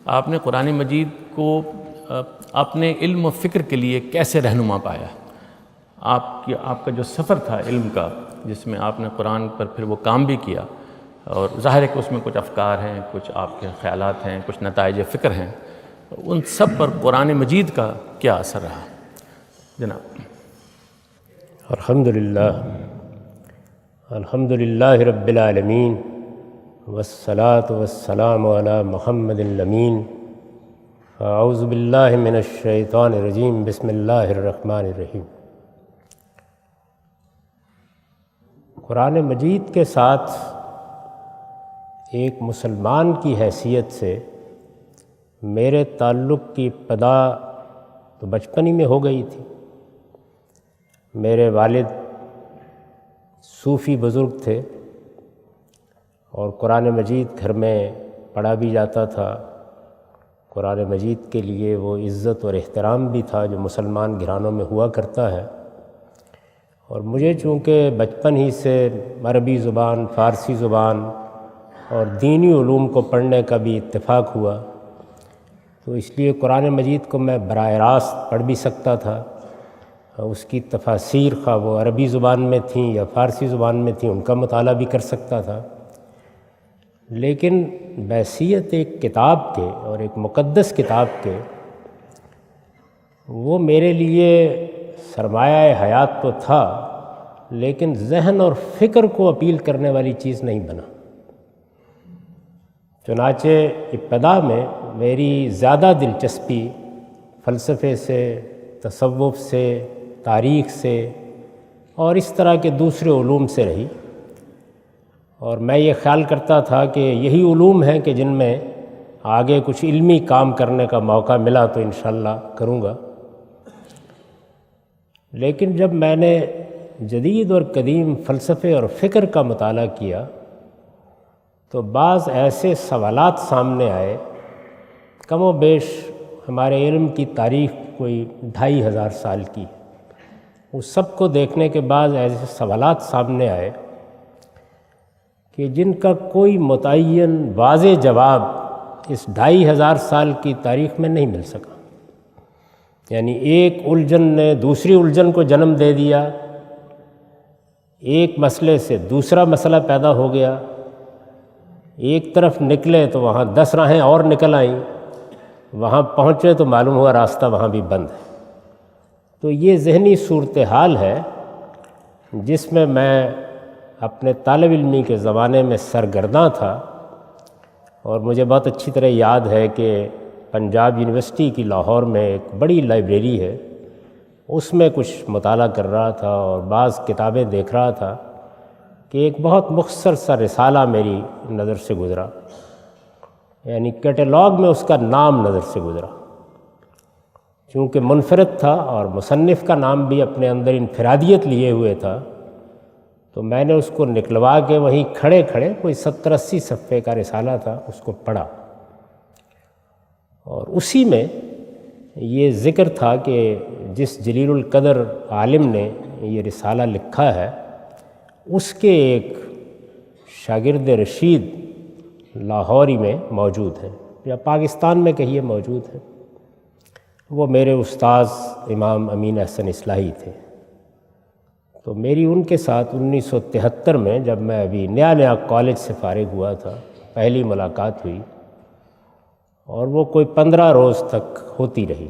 آپ نے قرآن مجید کو اپنے علم و فکر کے لیے کیسے رہنما پایا؟ آپ کا جو سفر تھا علم کا، جس میں آپ نے قرآن پر پھر وہ کام بھی کیا، اور ظاہر ہے کہ اس میں کچھ افکار ہیں، کچھ آپ کے خیالات ہیں، کچھ نتائج فکر ہیں، ان سب پر قرآن مجید کا کیا اثر رہا جناب؟ الحمدللہ رب العالمین، والصلاة والسلام علی محمد الامین۔ اعوذ باللہ من الشیطان الرجیم، بسم اللہ الرحمن الرحیم۔ قرآن مجید کے ساتھ ایک مسلمان کی حیثیت سے میرے تعلق کی ابتدا تو بچپن ہی میں ہو گئی تھی۔ میرے والد صوفی بزرگ تھے اور قرآن مجید گھر میں پڑھا بھی جاتا تھا۔ قرآن مجید کے لیے وہ عزت اور احترام بھی تھا جو مسلمان گھرانوں میں ہوا کرتا ہے، اور مجھے چونکہ بچپن ہی سے عربی زبان، فارسی زبان اور دینی علوم کو پڑھنے کا بھی اتفاق ہوا، تو اس لیے قرآن مجید کو میں براہ راست پڑھ بھی سکتا تھا۔ اس کی تفاسیر خواہ وہ عربی زبان میں تھیں یا فارسی زبان میں تھیں، ان کا مطالعہ بھی کر سکتا تھا، لیکن بحیثیت ایک کتاب کے اور ایک مقدس کتاب کے، وہ میرے لیے سرمایہ حیات تو تھا، لیکن ذہن اور فکر کو اپیل کرنے والی چیز نہیں بنا۔ چنانچہ ابتدا میں میری زیادہ دلچسپی فلسفے سے، تصوف سے، تاریخ سے اور اس طرح کے دوسرے علوم سے رہی، اور میں یہ خیال کرتا تھا کہ یہی علوم ہیں کہ جن میں آگے کچھ علمی کام کرنے کا موقع ملا تو انشاءاللہ کروں گا۔ لیکن جب میں نے جدید اور قدیم فلسفے اور فکر کا مطالعہ کیا تو بعض ایسے سوالات سامنے آئے، کم و بیش ہمارے علم کی تاریخ کوئی 2500 سال کی، اس سب کو دیکھنے کے بعد ایسے سوالات سامنے آئے کہ جن کا کوئی متعین واضح جواب اس 2500 سال کی تاریخ میں نہیں مل سکا۔ یعنی ایک الجھن نے دوسری الجھن کو جنم دے دیا، ایک مسئلے سے دوسرا مسئلہ پیدا ہو گیا، ایک طرف نکلے تو وہاں 10 راہیں اور نکل آئیں، وہاں پہنچے تو معلوم ہوا راستہ وہاں بھی بند ہے۔ تو یہ ذہنی صورتحال ہے جس میں اپنے طالب علمی کے زمانے میں سرگرداں تھا، اور مجھے بہت اچھی طرح یاد ہے کہ پنجاب یونیورسٹی کی لاہور میں ایک بڑی لائبریری ہے، اس میں کچھ مطالعہ کر رہا تھا اور بعض کتابیں دیکھ رہا تھا کہ ایک بہت مختصر سا رسالہ میری نظر سے گزرا، یعنی کیٹلاگ میں اس کا نام نظر سے گزرا۔ چونکہ منفرد تھا اور مصنف کا نام بھی اپنے اندر انفرادیت لیے ہوئے تھا، تو میں نے اس کو نکلوا کے وہیں کھڑے کھڑے کوئی 70-80 صفحے کا رسالہ تھا، اس کو پڑھا، اور اسی میں یہ ذکر تھا کہ جس جلیل القدر عالم نے یہ رسالہ لکھا ہے، اس کے ایک شاگرد رشید لاہوری میں موجود ہیں، یا پاکستان میں کہیے موجود ہیں۔ وہ میرے استاذ امام امین احسن اصلاحی تھے۔ تو میری ان کے ساتھ 1973 میں جب میں ابھی نیا کالج سے فارغ ہوا تھا، پہلی ملاقات ہوئی، اور وہ کوئی 15 روز تک ہوتی رہی۔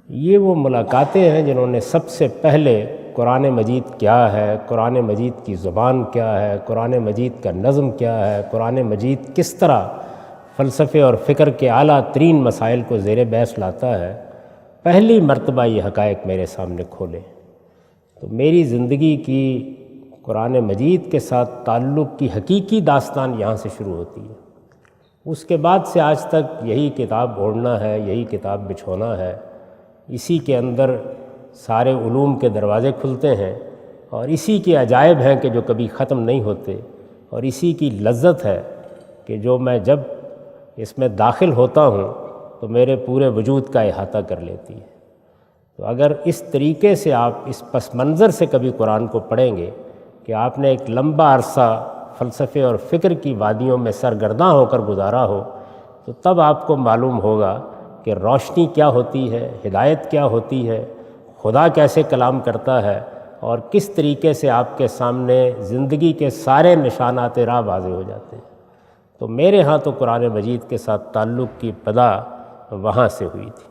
یہ وہ ملاقاتیں ہیں جنہوں نے سب سے پہلے قرآن مجید کیا ہے، قرآن مجید کی زبان کیا ہے، قرآن مجید کا نظم کیا ہے، قرآن مجید کس طرح فلسفے اور فکر کے اعلیٰ ترین مسائل کو زیر بحث لاتا ہے، پہلی مرتبہ یہ حقائق میرے سامنے کھولے۔ تو میری زندگی کی قرآن مجید کے ساتھ تعلق کی حقیقی داستان یہاں سے شروع ہوتی ہے۔ اس کے بعد سے آج تک یہی کتاب اوڑھنا ہے، یہی کتاب بچھونا ہے، اسی کے اندر سارے علوم کے دروازے کھلتے ہیں، اور اسی کے عجائب ہیں کہ جو کبھی ختم نہیں ہوتے، اور اسی کی لذت ہے کہ جو میں جب اس میں داخل ہوتا ہوں تو میرے پورے وجود کا احاطہ کر لیتی ہے۔ تو اگر اس طریقے سے آپ اس پس منظر سے کبھی قرآن کو پڑھیں گے کہ آپ نے ایک لمبا عرصہ فلسفے اور فکر کی وادیوں میں سرگرداں ہو کر گزارا ہو، تو تب آپ کو معلوم ہوگا کہ روشنی کیا ہوتی ہے، ہدایت کیا ہوتی ہے، خدا کیسے کلام کرتا ہے، اور کس طریقے سے آپ کے سامنے زندگی کے سارے نشانات راہ واضح ہو جاتے ہیں۔ تو میرے ہاں تو قرآن مجید کے ساتھ تعلق کی ابتدا وہاں سے ہوئی تھی۔